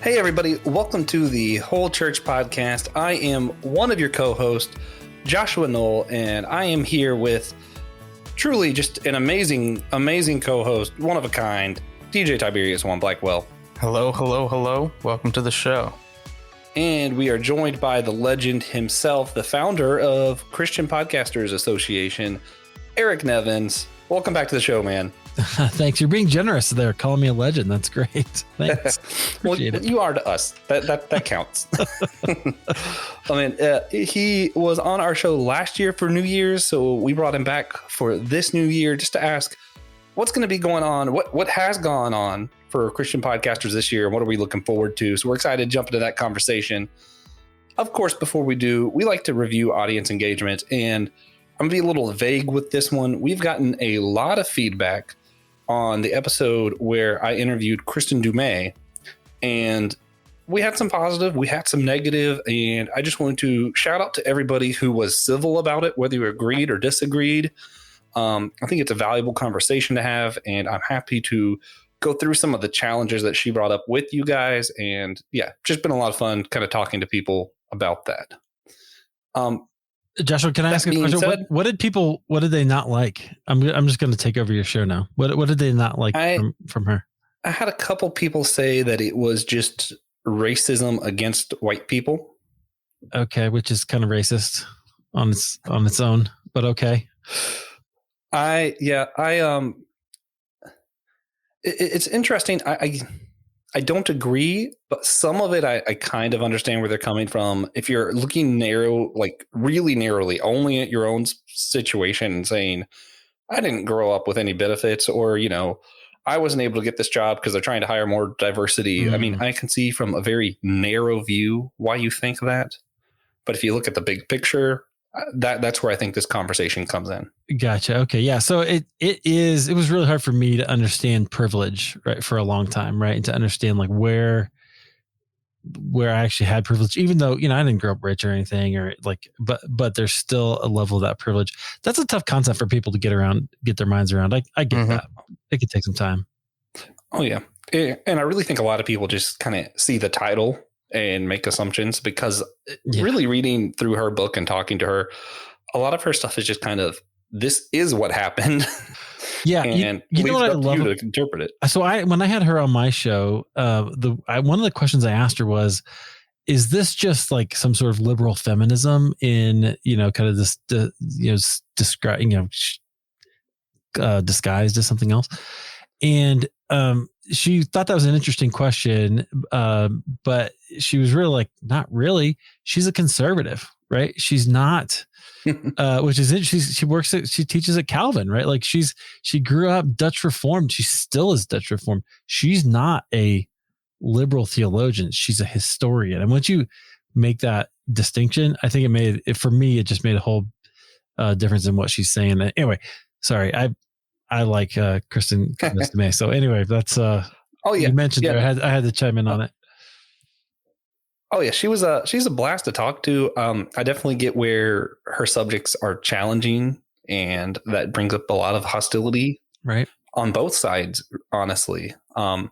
Hey, everybody. Welcome to the Whole Church podcast. I am one of your co-hosts, Joshua Knoll, and I am here with truly just an amazing co-host, one of a kind, DJ Tiberius One Blackwell. Hello. Welcome to the show. And we are joined by the legend himself, the founder of Christian Podcasters Association, Eric Nevins. Welcome back to the show, man. Thanks. You're being generous there, calling me a legend. That's great. Thanks. Well, you are to us. That counts. I mean, he was on our show last year for New Year's, so we brought him back for this new year just to ask what's going to be going on, what has gone on for Christian podcasters this year, and what are we looking forward to. So we're excited to jump into that conversation. Of course, before we do, we like to review audience engagement, and I'm going to be a little vague with this one. We've gotten a lot of feedback on the episode where I interviewed Kristen Dumais, and we had some positive, we had some negative, and I just wanted to shout out to everybody who was civil about it, whether you agreed or disagreed. I think it's a valuable conversation to have, and I'm happy to go through some of the challenges that she brought up with you guys. And yeah, just been a lot of fun kind of talking to people about that. Joshua, can I ask a question? What did they not like? I'm just going to take over your show now. What did they not like from her? I had a couple people say that it was just racism against white people. Okay, which is kind of racist on its own, but okay. It's interesting. I don't agree, but some of it I kind of understand where they're coming from. If you're looking really narrowly, only at your own situation and saying, I didn't grow up with any benefits, or, I wasn't able to get this job because they're trying to hire more diversity. I mean, I can see from a very narrow view why you think that. But if you look at the big picture, that's where I think this conversation comes in. Gotcha. Okay. Yeah. So it was really hard for me to understand privilege, right, for a long time, right? And to understand like where I actually had privilege, even though, I didn't grow up rich or anything, or but there's still a level of that privilege. That's a tough concept for people to get their minds around. I get that. It could take some time. Oh yeah. And I really think a lot of people just kind of see the title and make assumptions, because really reading through her book and talking to her, a lot of her stuff is just kind of, this is what happened. Yeah. And you know what I love you to interpret it. So when I had her on my show, one of the questions I asked her was, is this just like some sort of liberal feminism in, kind of this, disguised as something else? And, she thought that was an interesting question, but she was really like, not really. She's a conservative, right? She's not, which is interesting. She teaches at Calvin, right? Like she grew up Dutch Reformed. She still is Dutch Reformed. She's not a liberal theologian. She's a historian. And once you make that distinction, I think for me, it just made a whole difference in what she's saying. Anyway, sorry. I like Kristen Dumais. So anyway, that's you mentioned there. I had to chime in on it. Oh yeah, she's a blast to talk to. I definitely get where her subjects are challenging, and that brings up a lot of hostility, right, on both sides, honestly. But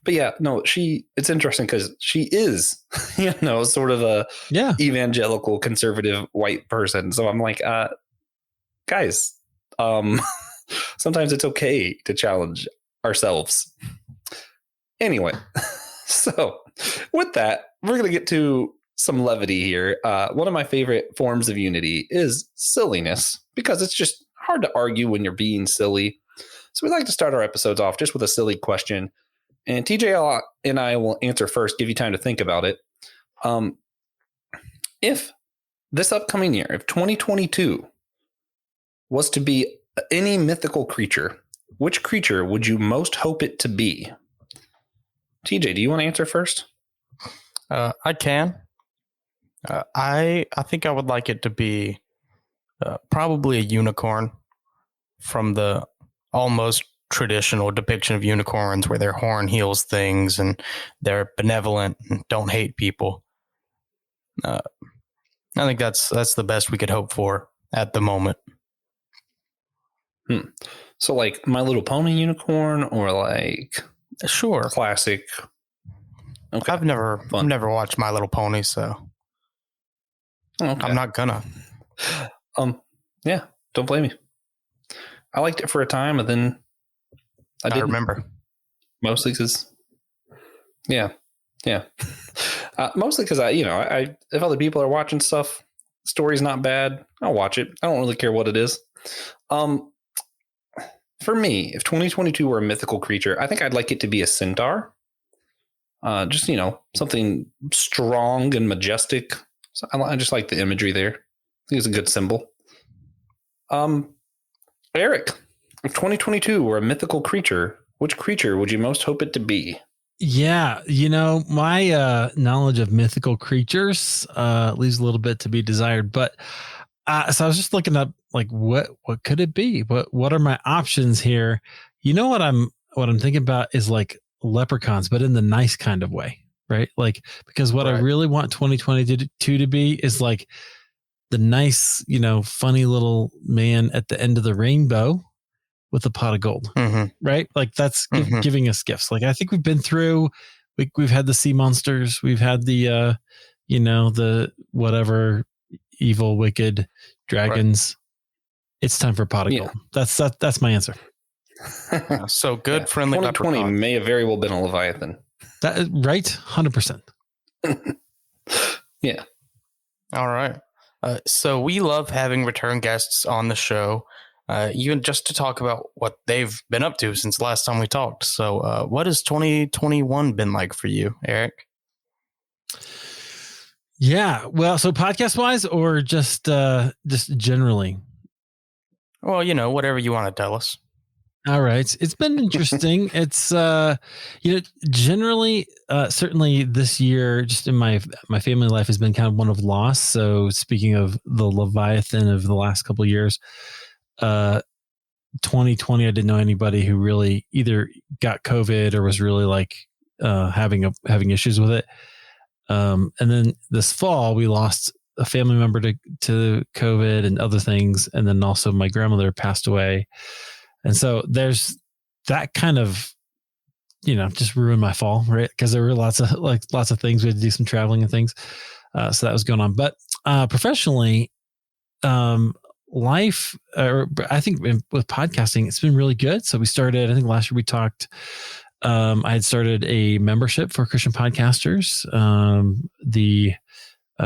yeah, no, it's interesting because she is, sort of a evangelical conservative white person. So I'm like, guys, sometimes it's okay to challenge ourselves. Anyway, so with that, we're going to get to some levity here. One of my favorite forms of unity is silliness, because it's just hard to argue when you're being silly. So we like to start our episodes off just with a silly question. And TJ and I will answer first, give you time to think about it. If this upcoming year, if 2022 was to be any mythical creature, which creature would you most hope it to be? TJ, do you want to answer first? I can. I think I would like it to be probably a unicorn, from the almost traditional depiction of unicorns where their horn heals things and they're benevolent and don't hate people. I think that's the best we could hope for at the moment. So like My Little Pony unicorn, or like sure, classic? Okay. I've never watched My Little Pony, so Okay. I'm not gonna. Yeah, don't blame me. I liked it for a time, and then I didn't. Remember. Mostly because, yeah. Mostly because I if other people are watching stuff, the story's not bad, I'll watch it. I don't really care what it is. For me, if 2022 were a mythical creature, I think I'd like it to be a centaur. Just something strong and majestic. So I just like the imagery there. I think it's a good symbol. Eric, if 2022 were a mythical creature, which creature would you most hope it to be? Yeah, my knowledge of mythical creatures leaves a little bit to be desired. But so I was just looking up, like, what could it be? What are my options here? What I'm thinking about is like leprechauns, but in the nice kind of way, right? Like, because what I really want 2022 to be is like the nice, funny little man at the end of the rainbow with a pot of gold, right? Like that's giving us gifts. Like I think we've been through, we've had the sea monsters, we've had the, the whatever evil, wicked dragons. Right. It's time for a pot of gold. That's my answer. So good, friendly 2020 leprechaun. may have very well been a Leviathan. That right, 100%. Yeah. All right. So we love having return guests on the show, even just to talk about what they've been up to since last time we talked. So what has 2021 been like for you, Eric? Yeah. Well, so podcast wise or just generally? Well, whatever you want to tell us. All right. It's been interesting. It's, generally, certainly this year, just in my family life has been kind of one of loss. So speaking of the Leviathan of the last couple of years, 2020, I didn't know anybody who really either got COVID or was really like, having issues with it. And then this fall we lost a family member to COVID and other things. And then also my grandmother passed away. And so there's that kind of, just ruined my fall, right? Because there were lots of things. We had to do some traveling and things. So that was going on. But professionally, life, I think with podcasting, it's been really good. So we started, I think last year we talked, I had started a membership for Christian podcasters, the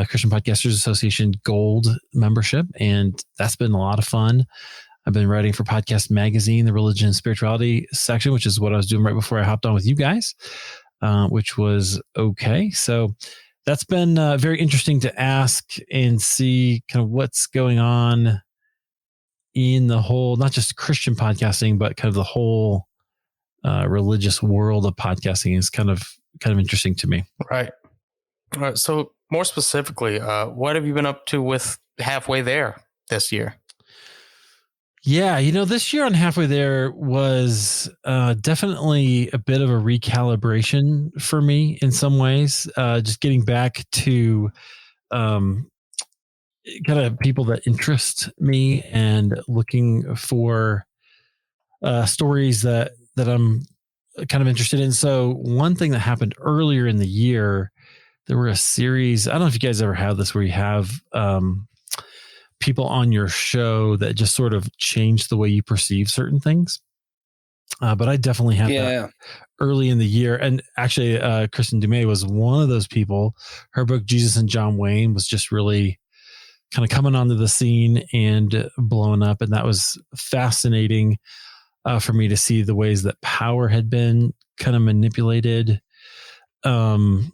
Christian Podcasters Association Gold membership. And that's been a lot of fun. I've been writing for Podcast Magazine, the religion and spirituality section, which is what I was doing right before I hopped on with you guys, which was okay. So that's been very interesting to ask and see kind of what's going on in the whole, not just Christian podcasting, but kind of the whole religious world of podcasting is kind of interesting to me. Right. All right. So more specifically, what have you been up to with Halfway There this year? Yeah, this year on Halfway There was definitely a bit of a recalibration for me in some ways. Just getting back to kind of people that interest me and looking for stories that I'm kind of interested in. So one thing that happened earlier in the year, there were a series, I don't know if you guys ever have this, where you have people on your show that just sort of change the way you perceive certain things. But I definitely had that early in the year. And actually, Kristen Dumais was one of those people. Her book, Jesus and John Wayne, was just really kind of coming onto the scene and blowing up. And that was fascinating for me to see the ways that power had been kind of manipulated in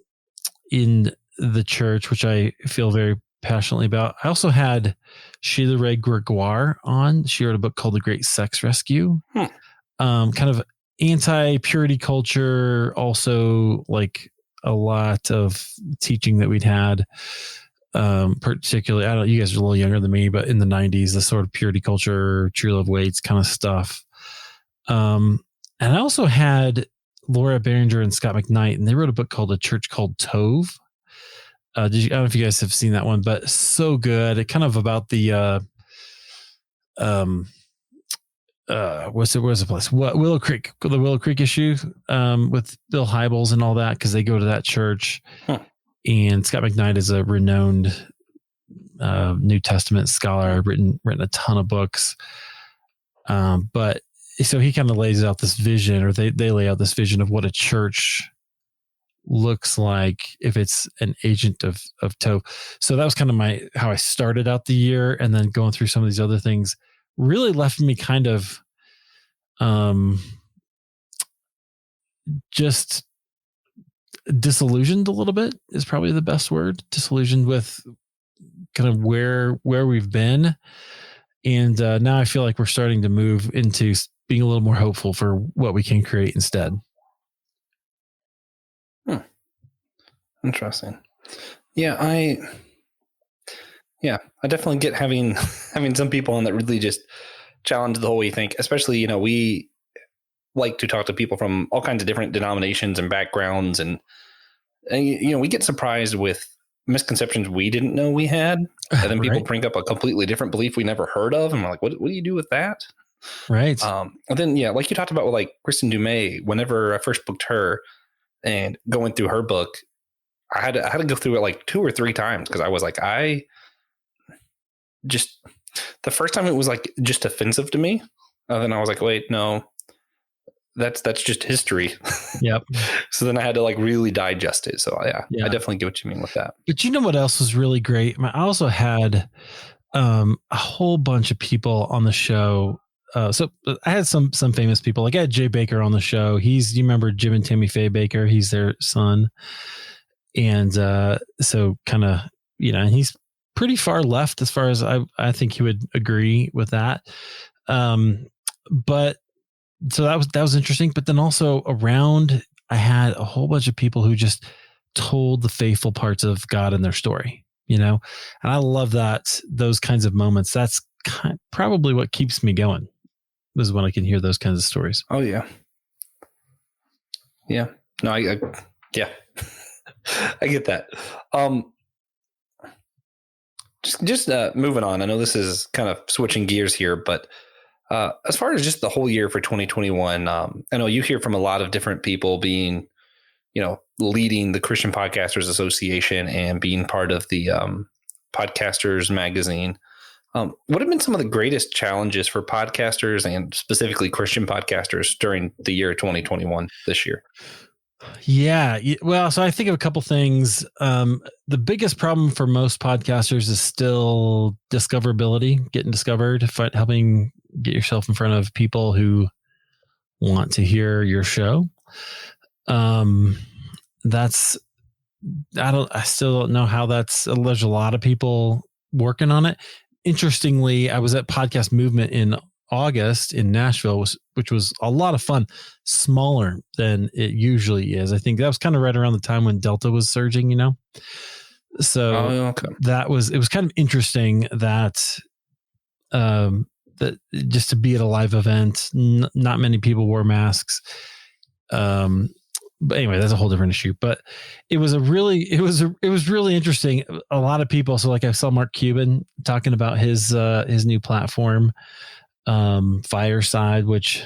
the church, which I feel very passionately about. I also had Sheila Ray Gregoire on. She wrote a book called The Great Sex Rescue. Kind of anti-purity culture, also like a lot of teaching that we'd had, particularly, I don't know, you guys are a little younger than me, but in the 90s, the sort of purity culture, true love waits kind of stuff. And I also had Laura Barringer and Scott McKnight, and they wrote a book called A Church Called Tove. I don't know if you guys have seen that one, but so good. It kind of about the what's the place? What the Willow Creek issue with Bill Hybels and all that, because they go to that church. And Scott McKnight is a renowned New Testament scholar, written a ton of books. But so he kind of lays out this vision, or they lay out this vision of what a church looks like if it's an agent of tow. So that was kind of how I started out the year, and then going through some of these other things really left me kind of just disillusioned a little bit is probably the best word. Disillusioned with kind of where we've been. And now I feel like we're starting to move into being a little more hopeful for what we can create instead. Interesting. Yeah, I definitely get having some people on that really just challenge the whole way you think, especially, we like to talk to people from all kinds of different denominations and backgrounds, and we get surprised with misconceptions we didn't know we had, and then people bring up a completely different belief we never heard of, and we're like, what do you do with that? Right. And then like you talked about with like Kristen Dumais, whenever I first booked her and going through her book, I had to go through it like 2 or 3 times, because I was like, the first time it was like just offensive to me, and then I was like, wait, no, that's just history. Yep. So then I had to like really digest it. So yeah, I definitely get what you mean with that. But you know what else was really great? I also had a whole bunch of people on the show. So I had some famous people. Like I had Jay Baker on the show. You remember Jim and Tammy Faye Baker? He's their son. And so kind of, and he's pretty far left as far as I think he would agree with that. But so that was interesting. But then also around, I had a whole bunch of people who just told the faithful parts of God in their story, and I love those kinds of moments. That's probably what keeps me going, is when I can hear those kinds of stories. Oh yeah. Yeah. No, I I get that. Just moving on. I know this is kind of switching gears here, but as far as just the whole year for 2021, I know you hear from a lot of different people being, leading the Christian Podcasters Association and being part of the Podcasters magazine. What have been some of the greatest challenges for podcasters and specifically Christian podcasters during the year 2021 this year? Yeah. Well, so I think of a couple things. The biggest problem for most podcasters is still discoverability, getting discovered, helping get yourself in front of people who want to hear your show. I still don't know how there's a lot of people working on it. Interestingly, I was at Podcast Movement in August in Nashville, which was a lot of fun, smaller than it usually is. I think that was kind of right around the time when Delta was surging, So it was kind of interesting that that just to be at a live event, not many people wore masks. But anyway, that's a whole different issue. But it was really interesting. A lot of people. So like I saw Mark Cuban talking about his new platform, Fireside, which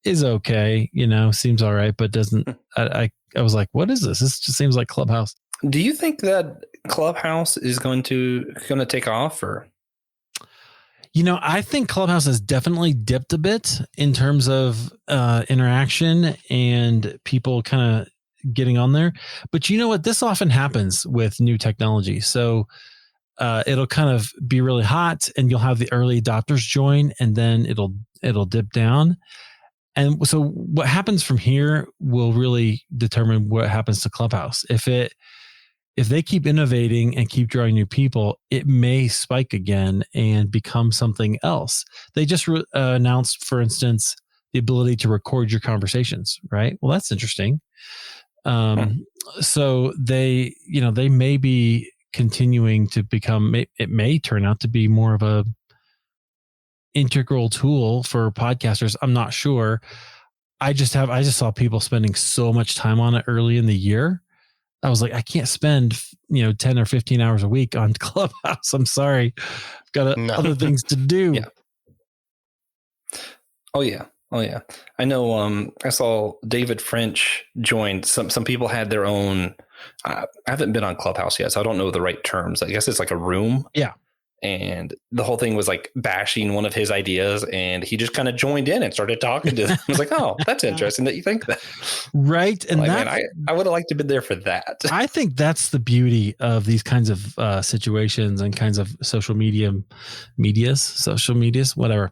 is okay, seems all right, but doesn't. I was like, what is this? This just seems like Clubhouse. Do you think that Clubhouse is going to take off, or? I think Clubhouse has definitely dipped a bit in terms of interaction and people kind of getting on there. But you know what? This often happens with new technology. So it'll kind of be really hot, and you'll have the early adopters join, and then it'll dip down. And so what happens from here will really determine what happens to Clubhouse. If they keep innovating and keep drawing new people, it may spike again and become something else. They just announced, for instance, the ability to record your conversations, right? Well, that's interesting. So they may be continuing to become, it may turn out to be more of a integral tool for podcasters. I'm not sure. I just saw people spending so much time on it early in the year. I was like, I can't spend 10 or 15 hours a week on Clubhouse. I'm sorry, I've got other things to do. Yeah. Oh yeah. I know. I saw David French joined. Some people had their own. I haven't been on Clubhouse yet, so I don't know the right terms. I guess it's like a room. Yeah. And the whole thing was like bashing one of his ideas, and he just kind of joined in and started talking to them. I was like, oh, that's interesting that you think that. Right. And like, man, I would have liked to have been there for that. I think that's the beauty of these kinds of situations and kinds of social medias, whatever,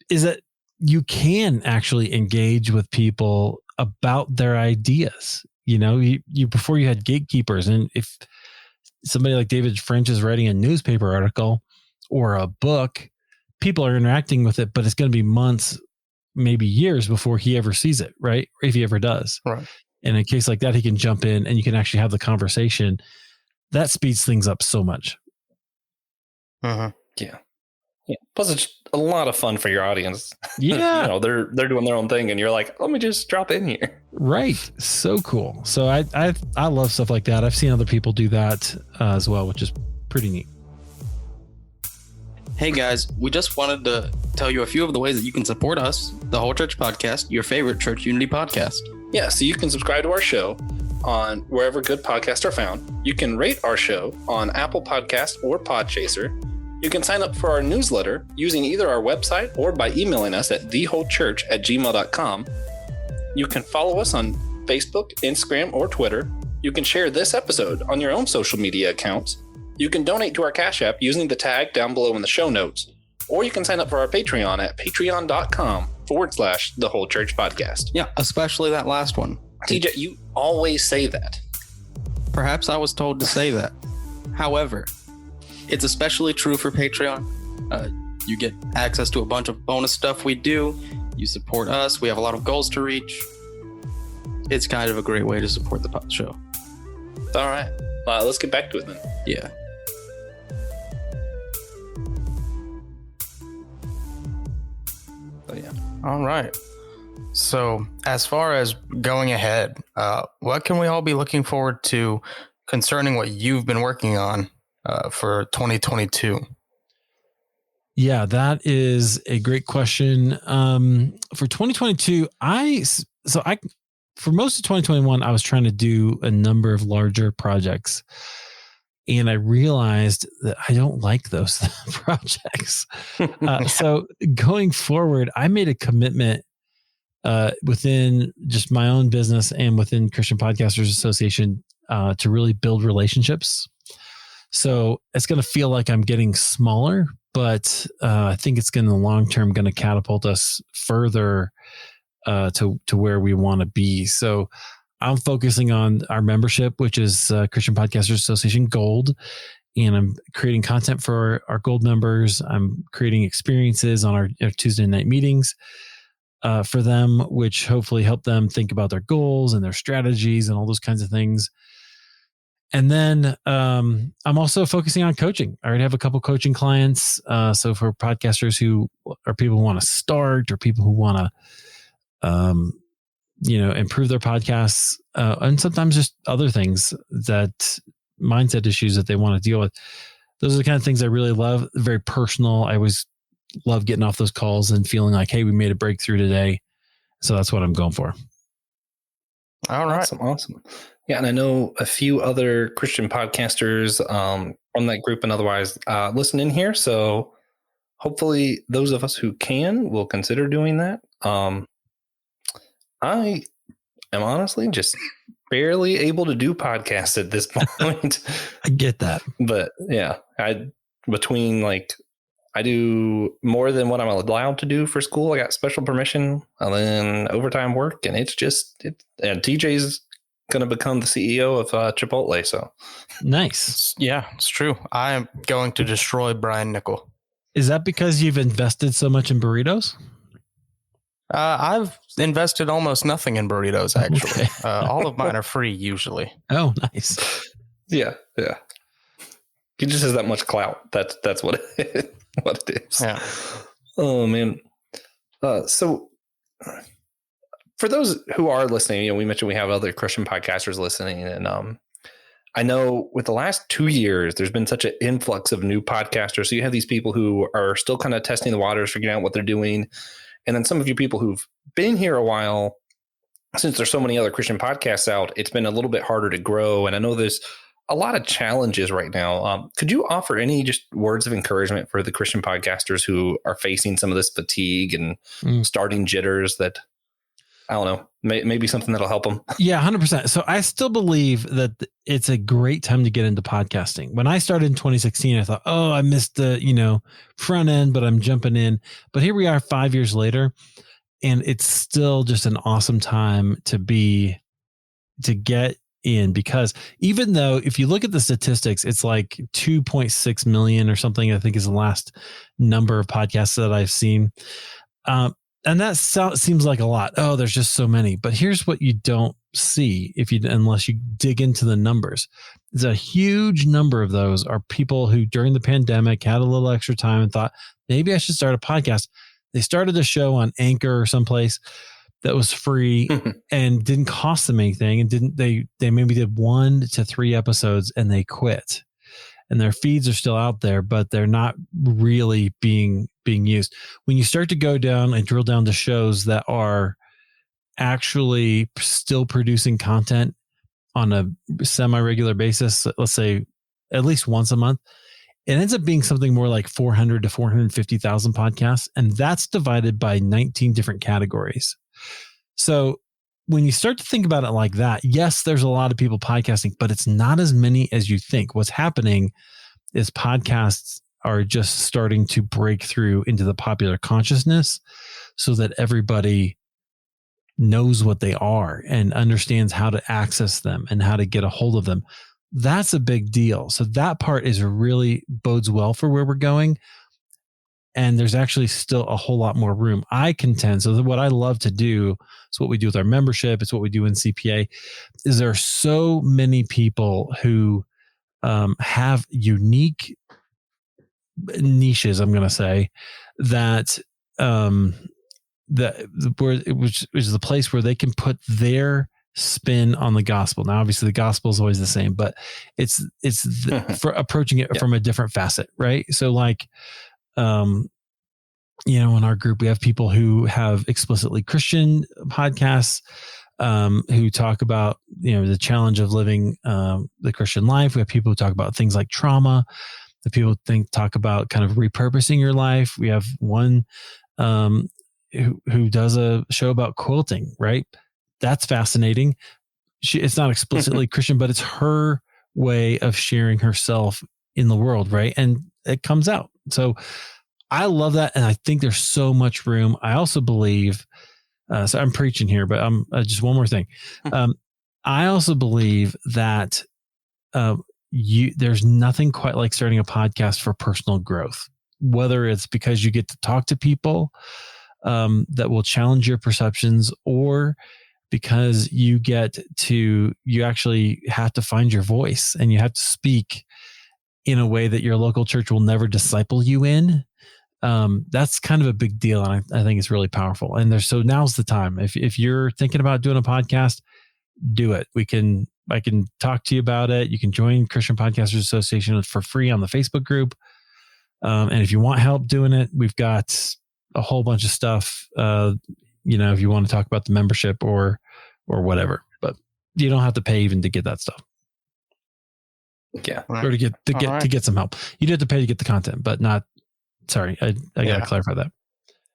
is that you can actually engage with people about their ideas. You know, you before you had gatekeepers, and if somebody like David French is writing a newspaper article or a book, people are interacting with it, but it's going to be months, maybe years before he ever sees it, right? Or if he ever does. Right. And in a case like that, he can jump in and you can actually have the conversation. That speeds things up so much. Yeah. Plus, it's a lot of fun for your audience. Yeah. You know, they're doing their own thing, and you're like, let me just drop in here. Right. So cool. So I love stuff like that. I've seen other people do that as well, which is pretty neat. Hey guys, we just wanted to tell you a few of the ways that you can support us, the Whole Church Podcast, your favorite church unity podcast. Yeah, so you can subscribe to our show on wherever good podcasts are found. You can rate our show on Apple Podcasts or Podchaser. You can sign up for our newsletter using either our website or by emailing us at thewholechurch@gmail.com. You can follow us on Facebook, Instagram, or Twitter. You can share this episode on your own social media accounts. You can donate to our Cashapp using the tag down below in the show notes. Or you can sign up for our Patreon at patreon.com/thewholechurchpodcast. Yeah, especially that last one. TJ, you always say that. Perhaps I was told to say that. However, it's especially true for Patreon. You get access to a bunch of bonus stuff we do. You support us. We have a lot of goals to reach. It's kind of a great way to support the show. All right. Let's get back to it then. Yeah. Oh, yeah. All right. So as far as going ahead, what can we all be looking forward to concerning what you've been working on for 2022? Yeah, that is a great question. For 2022, for most of 2021, I was trying to do a number of larger projects, and I realized that I don't like those projects. So going forward, I made a commitment within just my own business and within Christian Podcasters Association to really build relationships. So it's going to feel like I'm getting smaller, but I think it's going to long term going to catapult us further to where we want to be. So I'm focusing on our membership, which is Christian Podcasters Association Gold, and I'm creating content for our Gold members. I'm creating experiences on our Tuesday night meetings for them, which hopefully help them think about their goals and their strategies and all those kinds of things. And then I'm also focusing on coaching. I already have a couple coaching clients. So for podcasters who are people who want to start or people who want to, improve their podcasts, and sometimes just other things, that mindset issues that they want to deal with. Those are the kind of things I really love. Very personal. I always love getting off those calls and feeling like, hey, we made a breakthrough today. So that's what I'm going for. All right. Awesome. Yeah, and I know a few other Christian podcasters from that group and otherwise listen in here. So hopefully those of us who can will consider doing that. I am honestly just barely able to do podcasts at this point. I get that. But yeah, I do more than what I'm allowed to do for school. I got special permission and then overtime work, and and TJ's going to become the CEO of Chipotle. So nice. Yeah, it's true. I am going to destroy Brian Nickel. Is that because you've invested so much in burritos? I've invested almost nothing in burritos, actually. Okay. All of mine are free usually. Oh, nice. Yeah. He just has that much clout. That's what it is. Yeah. Oh man. So for those who are listening, we mentioned we have other Christian podcasters listening, and I know with the last 2 years, there's been such an influx of new podcasters. So you have these people who are still kind of testing the waters, figuring out what they're doing. And then some of you people who've been here a while, since there's so many other Christian podcasts out, it's been a little bit harder to grow. And I know there's a lot of challenges right now. Could you offer any just words of encouragement for the Christian podcasters who are facing some of this fatigue and starting jitters that, I don't know, maybe something that'll help them? Yeah, 100%. So I still believe that it's a great time to get into podcasting. When I started in 2016, I thought, oh, I missed the, front end, but I'm jumping in. But here we are 5 years later, and it's still just an awesome time to get in, because even though if you look at the statistics, it's like 2.6 million or something, I think is the last number of podcasts that I've seen. And that seems like a lot. Oh, there's just so many. But here's what you don't see unless you dig into the numbers. There's a huge number of those are people who during the pandemic had a little extra time and thought, maybe I should start a podcast. They started a show on Anchor or someplace that was free and didn't cost them anything. And they maybe did 1 to 3 episodes and they quit. And their feeds are still out there, but they're not really being used. When you start to go down and drill down to shows that are actually still producing content on a semi-regular basis, let's say at least once a month, it ends up being something more like 400 to 450,000 podcasts. And that's divided by 19 different categories. So when you start to think about it like that, yes, there's a lot of people podcasting, but it's not as many as you think. What's happening is podcasts are just starting to break through into the popular consciousness so that everybody knows what they are and understands how to access them and how to get a hold of them. That's a big deal. So that part is really bodes well for where we're going. And there's actually still a whole lot more room. I contend. So what I love to do is what we do with our membership. It's what we do in CPA. Is there are so many people who have unique niches, I'm going to say, that which is the place where they can put their spin on the gospel. Now, obviously, the gospel is always the same, but it's for approaching it from a different facet, right? So, like, in our group, we have people who have explicitly Christian podcasts, who talk about, the challenge of living the Christian life. We have people who talk about things like trauma. The people talk about kind of repurposing your life. We have one who does a show about quilting, right? That's fascinating. It's not explicitly Christian, but it's her way of sharing herself in the world, right? And it comes out. So I love that. And I think there's so much room. I also believe, so I'm preaching here, but I'm just one more thing. I also believe that there's nothing quite like starting a podcast for personal growth, whether it's because you get to talk to people that will challenge your perceptions, or because you actually have to find your voice and you have to speak in a way that your local church will never disciple you in. That's kind of a big deal. And I think it's really powerful. And so now's the time. If you're thinking about doing a podcast, do it. I can talk to you about it. You can join Christian Podcasters Association for free on the Facebook group. And if you want help doing it, we've got a whole bunch of stuff, if you want to talk about the membership or whatever, but you don't have to pay even to get that stuff. Yeah. Or to get some help. You do have to pay to get the content, but not, sorry. I got to clarify that.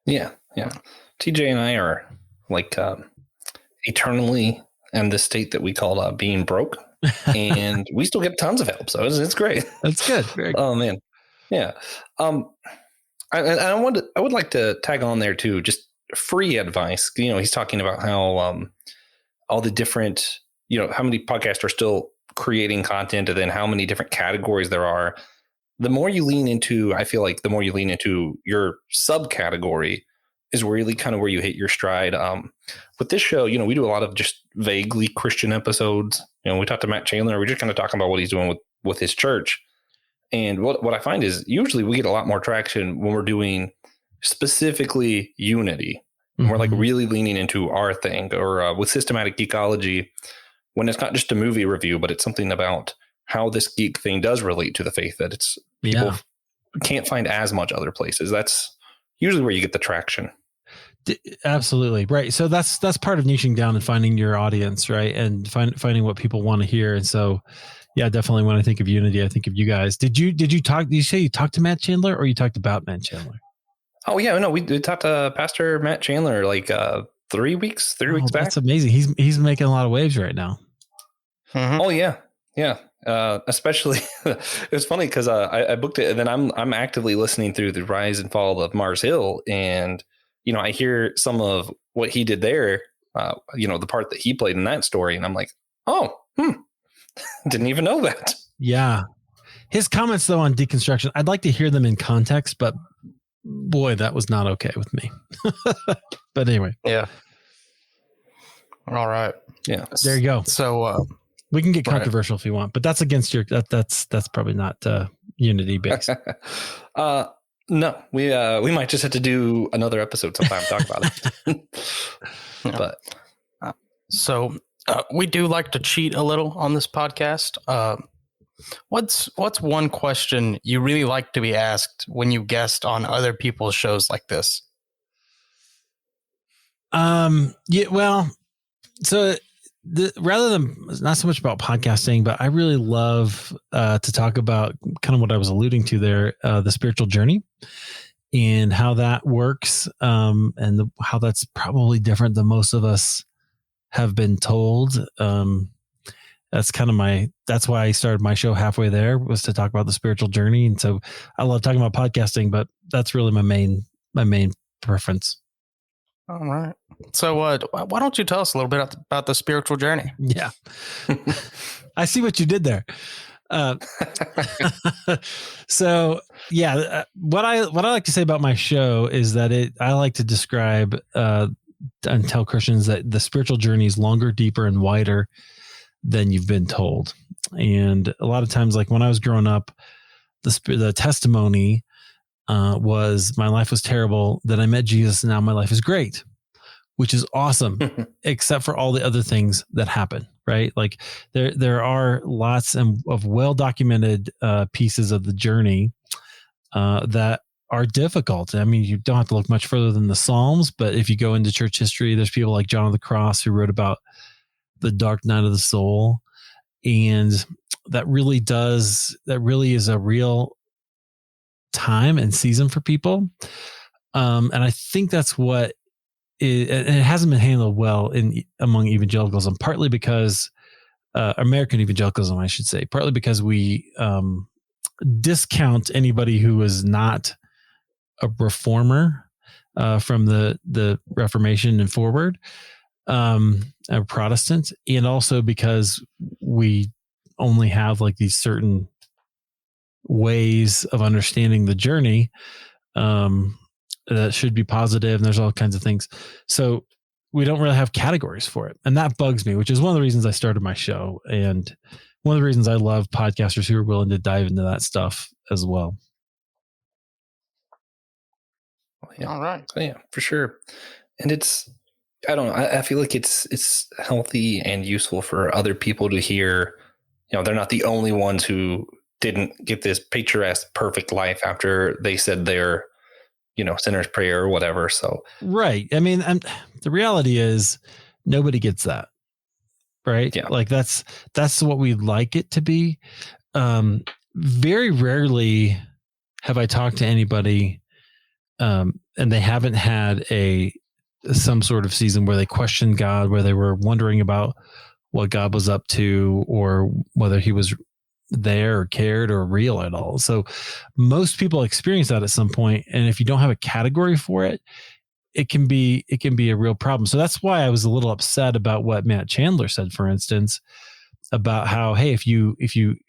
Yeah. Yeah. TJ and I are like, eternally in the state that we call being broke, and we still get tons of help. So it's great. That's good. Oh man. Yeah. I would like to tag on there too, just free advice. He's talking about how, all the different, how many podcasts are still creating content, and then how many different categories there are. The more you lean into, I feel like the more you lean into your subcategory is really kind of where you hit your stride. With this show, we do a lot of just vaguely Christian episodes. We talked to Matt Chandler. We're just kind of talking about what he's doing with his church. And what I find is usually we get a lot more traction when we're doing specifically unity. And we're like really leaning into our thing, or with systematic geekology, when it's not just a movie review, but it's something about how this geek thing does relate to the faith that it's people can't find as much other places. That's usually where you get the traction. Absolutely. Right. So that's part of niching down and finding your audience, right? And finding what people want to hear. And so, yeah, definitely when I think of unity, I think of you guys. Did you say you talked to Matt Chandler, or you talked about Matt Chandler? Oh yeah, no, we talked to Pastor Matt Chandler like 3 weeks back. That's amazing. He's making a lot of waves right now. Mhm. Oh yeah. Especially it's funny because I booked it, and then I'm actively listening through the Rise and Fall of Mars Hill, and I hear some of what he did there, the part that he played in that story, and I'm like, didn't even know that. Yeah. His comments though on deconstruction, I'd like to hear them in context, but boy, that was not okay with me. But anyway. Yeah. All right. Yeah. There you go. So we can get controversial if you want, but that's against your that's probably not unity based. No, we might just have to do another episode sometime to talk about it. But so we do like to cheat a little on this podcast. What's one question you really like to be asked when you guest on other people's shows like this? Yeah, well, so rather than not so much about podcasting, but I really love to talk about kind of what I was alluding to there, the spiritual journey and how that works, and how that's probably different than most of us have been told. That's kind of that's why I started my show halfway there, was to talk about the spiritual journey. And so I love talking about podcasting, but that's really my main preference. All right. So why don't you tell us a little bit about the spiritual journey? Yeah. I see what you did there. So yeah, what I like to say about my show is that I like to describe and tell Christians that the spiritual journey is longer, deeper, and wider than you've been told. And a lot of times, like when I was growing up, the testimony was my life was terrible, then I met Jesus, and now my life is great, which is awesome, except for all the other things that happen, right? Like there are lots of well-documented pieces of the journey that are difficult. I mean, you don't have to look much further than the Psalms, but if you go into church history, there's people like John of the Cross who wrote about the dark night of the soul. And that really is a real time and season for people. And I think that's what and it hasn't been handled well among evangelicalism, partly because American evangelicalism, I should say, partly because we discount anybody who is not a reformer from the Reformation and forward, a Protestant, and also because we only have like these certain ways of understanding the journey that should be positive, and there's all kinds of things. So we don't really have categories for it, and that bugs me, which is one of the reasons I started my show, and one of the reasons I love podcasters who are willing to dive into that stuff as well. Yeah. All right. So, yeah, for sure. And I don't know. I feel like it's healthy and useful for other people to hear, they're not the only ones who didn't get this picturesque, perfect life after they said their, sinner's prayer or whatever. So, right. I mean, the reality is nobody gets that. Right. Yeah. Like that's what we'd like it to be. Very rarely have I talked to anybody, and they haven't had some sort of season where they questioned God, where they were wondering about what God was up to, or whether he was there or cared or real at all. So most people experience that at some point. And if you don't have a category for it, it can be a real problem. So that's why I was a little upset about what Matt Chandler said, for instance, about how, hey, if you,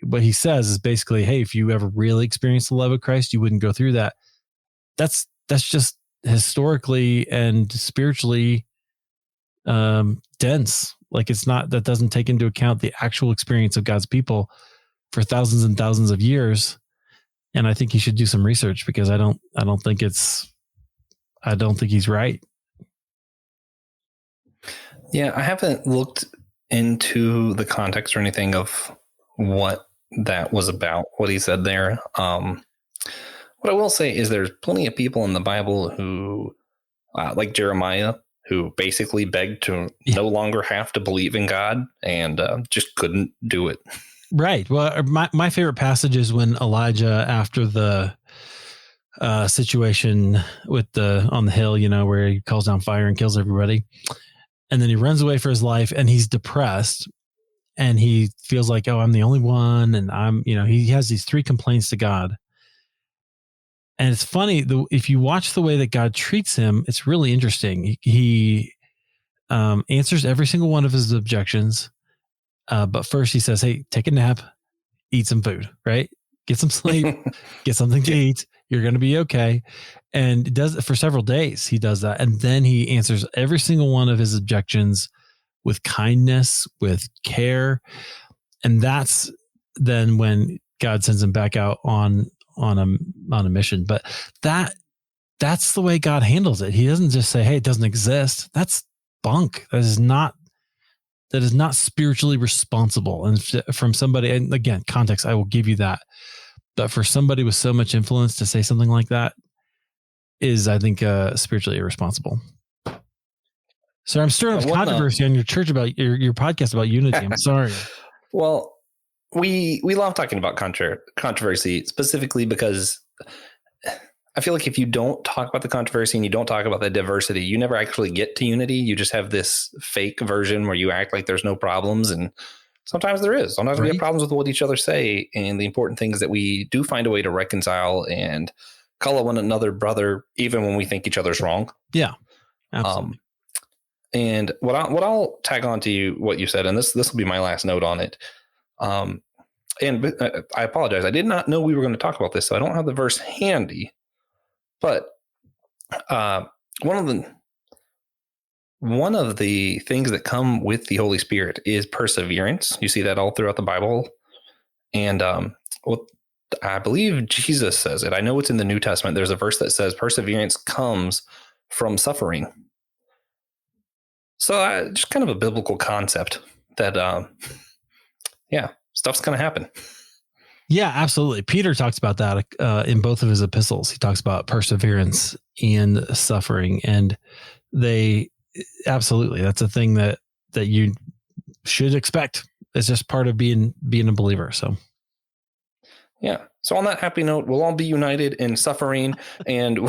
what he says is basically, hey, if you ever really experienced the love of Christ, you wouldn't go through that. That's just historically and spiritually dense. Like that doesn't take into account the actual experience of God's people for thousands and thousands of years. And I think he should do some research, because I don't think he's right. Yeah, I haven't looked into the context or anything of what that was about, what he said there. What I will say is there's plenty of people in the Bible who like Jeremiah, who basically begged to no longer have to believe in God and just couldn't do it. Right. Well, my favorite passage is when Elijah, after the situation with on the hill, where he calls down fire and kills everybody, and then he runs away for his life, and he's depressed, and he feels like, oh, I'm the only one, and he has these 3 complaints to God. And it's funny, if you watch the way that God treats him, it's really interesting. He answers every single one of his objections. But first he says, hey, take a nap, eat some food, right? Get some sleep, get something to eat. You're going to be okay. And it does it for several days. He does that. And then he answers every single one of his objections with kindness, with care. And that's then when God sends him back out on a mission. But that's the way God handles it. He doesn't just say, hey, it doesn't exist. That's bunk. That is not spiritually responsible. And from somebody, and again, context, I will give you that. But for somebody with so much influence to say something like that is, I think, spiritually irresponsible. So I'm stirring up controversy on your church about your podcast about unity. I'm sorry. Well, we love talking about controversy specifically because I feel like if you don't talk about the controversy and you don't talk about the diversity, you never actually get to unity. You just have this fake version where you act like there's no problems, and sometimes there is. Sometimes we have problems with what each other say, and the important thing is that we do find a way to reconcile and call one another brother, even when we think each other's wrong. Yeah, absolutely. And what I'll tag on to you what you said, and this will be my last note on it. And I apologize. I did not know we were going to talk about this, so I don't have the verse handy. But one of the things that come with the Holy Spirit is perseverance. You see that all throughout the Bible. And I believe Jesus says it. I know it's in the New Testament. There's a verse that says perseverance comes from suffering. So just kind of a biblical concept that, stuff's going to happen. Yeah, absolutely. Peter talks about that in both of his epistles. He talks about perseverance and suffering, and absolutely, that's a thing that you should expect. It's just part of being a believer. So, yeah. So on that happy note, we'll all be united in suffering, and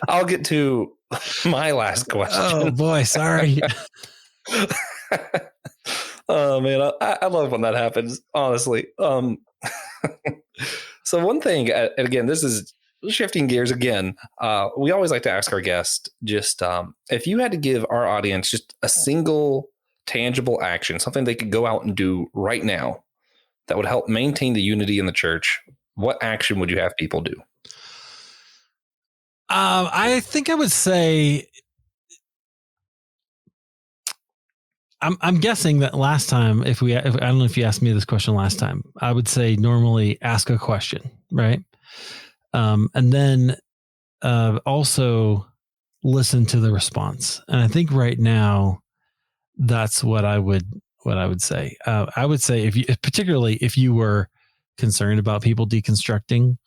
I'll get to my last question. Oh boy, sorry. Oh man, I love when that happens, honestly. So one thing, and again, this is shifting gears again. We always like to ask our guests, just if you had to give our audience just a single tangible action, something they could go out and do right now that would help maintain the unity in the church, what action would you have people do? I think I would say, I'm guessing that last time, if I don't know if you asked me this question last time, I would say normally ask a question, right? And then also listen to the response. And I think right now, that's what I would say. I would say particularly if you were concerned about people deconstructing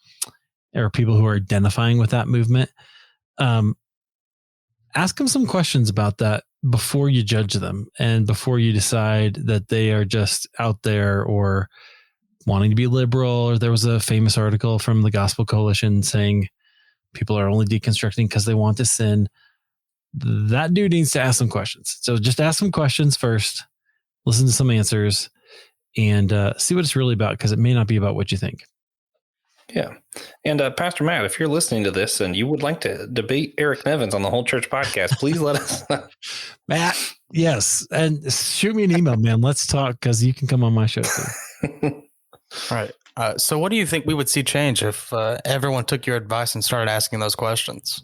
or people who are identifying with that movement, ask them some questions about that before you judge them and before you decide that they are just out there or wanting to be liberal. Or there was a famous article from the Gospel Coalition saying people are only deconstructing because they want to sin. That dude needs to ask some questions. So just ask some questions first, listen to some answers, and see what it's really about, because it may not be about what you think. Yeah. And Pastor Matt, if you're listening to this and you would like to debate Eric Nevins on the Whole Church podcast, please let us know. Matt, yes. And shoot me an email, man. Let's talk, because you can come on my show too. All right. So what do you think we would see change if everyone took your advice and started asking those questions?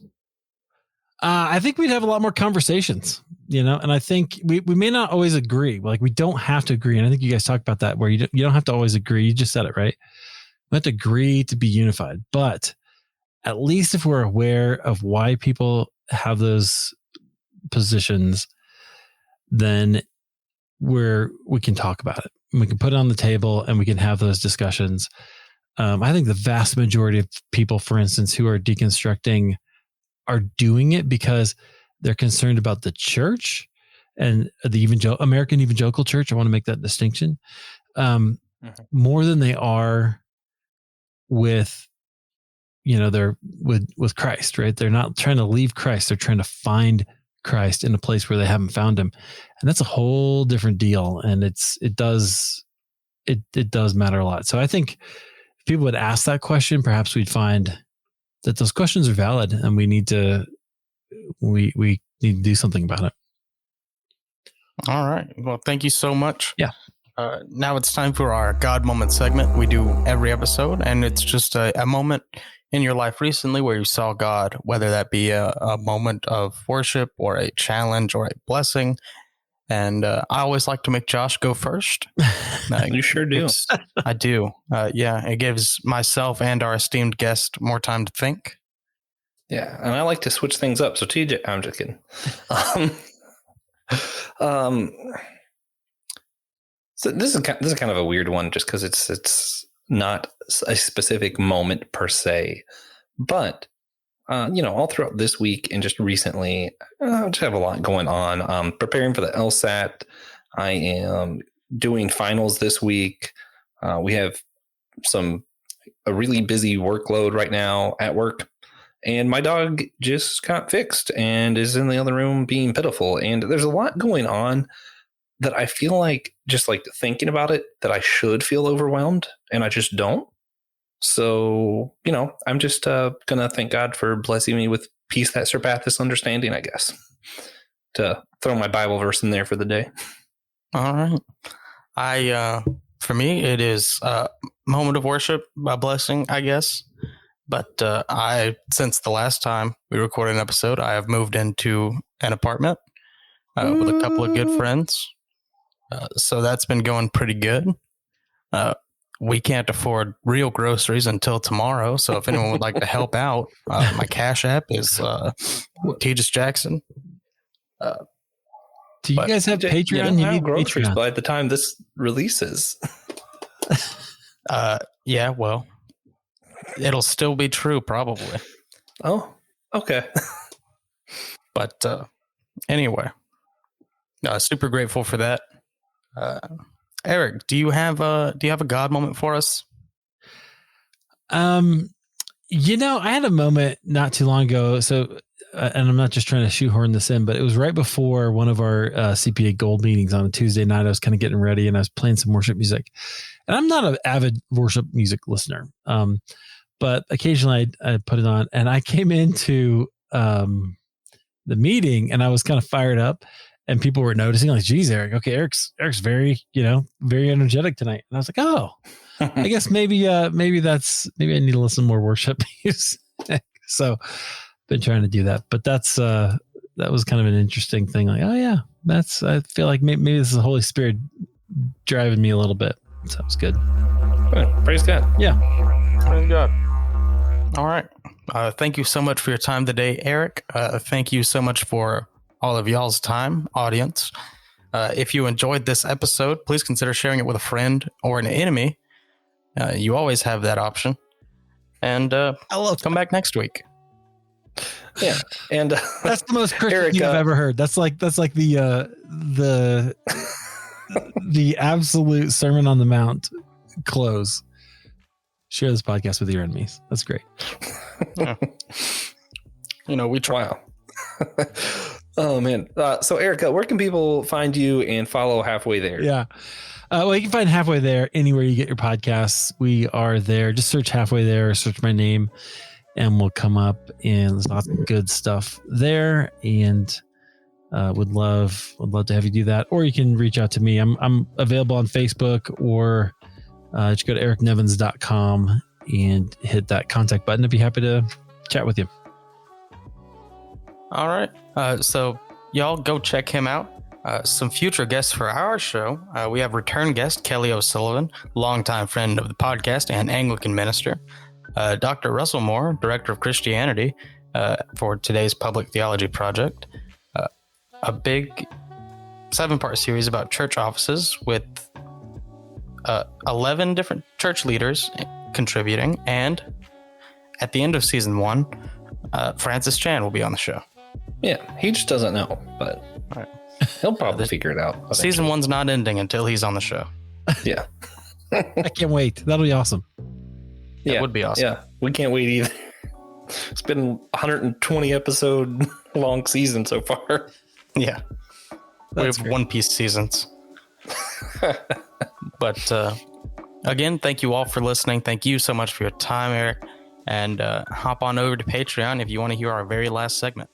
I think we'd have a lot more conversations, and I think we may not always agree. Like, we don't have to agree. And I think you guys talked about that, where you don't have to always agree. You just said it, right? We have to agree to be unified, but at least if we're aware of why people have those positions, then we can talk about it. We can put it on the table and we can have those discussions. I think the vast majority of people, for instance, who are deconstructing are doing it because they're concerned about the church and the American evangelical church. I want to make that distinction more than they are with, they're with Christ, right? They're not trying to leave Christ. They're trying to find Christ in a place where they haven't found him. And that's a whole different deal. And it does matter a lot. So I think if people would ask that question, perhaps we'd find that those questions are valid and we need to do something about it. All right. Well, thank you so much. Yeah. Now it's time for our God moment segment we do every episode. And it's just a moment in your life recently where you saw God, whether that be a moment of worship or a challenge or a blessing. And I always like to make Josh go first. You sure do. I do. Yeah, it gives myself and our esteemed guest more time to think. Yeah, and I like to switch things up. So TJ, I'm just kidding. So this is kind of a weird one, just because it's not a specific moment per se, but all throughout this week and just recently, I just have a lot going on. Preparing for the LSAT. I am doing finals this week. We have a really busy workload right now at work, and my dog just got fixed and is in the other room being pitiful. And there's a lot going on that I feel like, just like thinking about it, that I should feel overwhelmed, and I just don't. So, I'm just going to thank God for blessing me with peace that surpasses understanding, I guess, to throw my Bible verse in there for the day. All right. For me, it is a moment of worship, a blessing, I guess. But since the last time we recorded an episode, I have moved into an apartment with a couple of good friends. So that's been going pretty good. We can't afford real groceries until tomorrow. So if anyone would like to help out, my Cashapp is Tejas Jackson. Do you guys have Patreon? You need groceries Patreon by the time this releases. Yeah, well, it'll still be true probably. Oh, okay. But anyway, super grateful for that. Eric, do you have a God moment for us? I had a moment not too long ago. So, and I'm not just trying to shoehorn this in, but it was right before one of our CPA Gold meetings on a Tuesday night. I was kind of getting ready and I was playing some worship music. And I'm not an avid worship music listener, but occasionally I put it on. And I came into the meeting and I was kind of fired up. And people were noticing, like, geez, Eric, okay, Eric's very, very energetic tonight. And I was like, oh, I guess maybe I need to listen to more worship music. So been trying to do that. But that was kind of an interesting thing. Like, oh yeah, I feel like maybe this is the Holy Spirit driving me a little bit. So it was good. Praise God. Yeah. Praise God. All right. Thank you so much for your time today, Eric. Thank you so much for all of y'all's time, audience. If you enjoyed this episode, please consider sharing it with a friend or an enemy. You always have that option. And come back next week. Yeah, and that's the most Christian Eric, thing I've ever heard. That's like the absolute Sermon on the Mount close. Share this podcast with your enemies. That's great. Yeah. We try. Wow. Oh man. So Erica, where can people find you and follow Halfway There? Yeah. Well, you can find Halfway There anywhere you get your podcasts. We are there. Just search Halfway There, search my name, and we'll come up. And there's lots of good stuff there. And would love to have you do that. Or you can reach out to me. I'm available on Facebook, or just go to ericnevins.com and hit that contact button. I'd be happy to chat with you. All right. So y'all go check him out. Some future guests for our show. We have return guest Kelly O'Sullivan, longtime friend of the podcast and Anglican minister. Dr. Russell Moore, director of Christianity for today's Public Theology Project. A big 7-part series about church offices with 11 different church leaders contributing. And at the end of season 1, Francis Chan will be on the show. Yeah, he just doesn't know, but Right. he'll probably figure it out. eventually. Season 1's not ending until he's on the show. Yeah. I can't wait. That'll be awesome. That would be awesome. Yeah, we can't wait either. It's been 120 episode long season so far. Yeah. We have great. One Piece seasons. But again, thank you all for listening. Thank you so much for your time, Eric. And hop on over to Patreon if you want to hear our very last segment.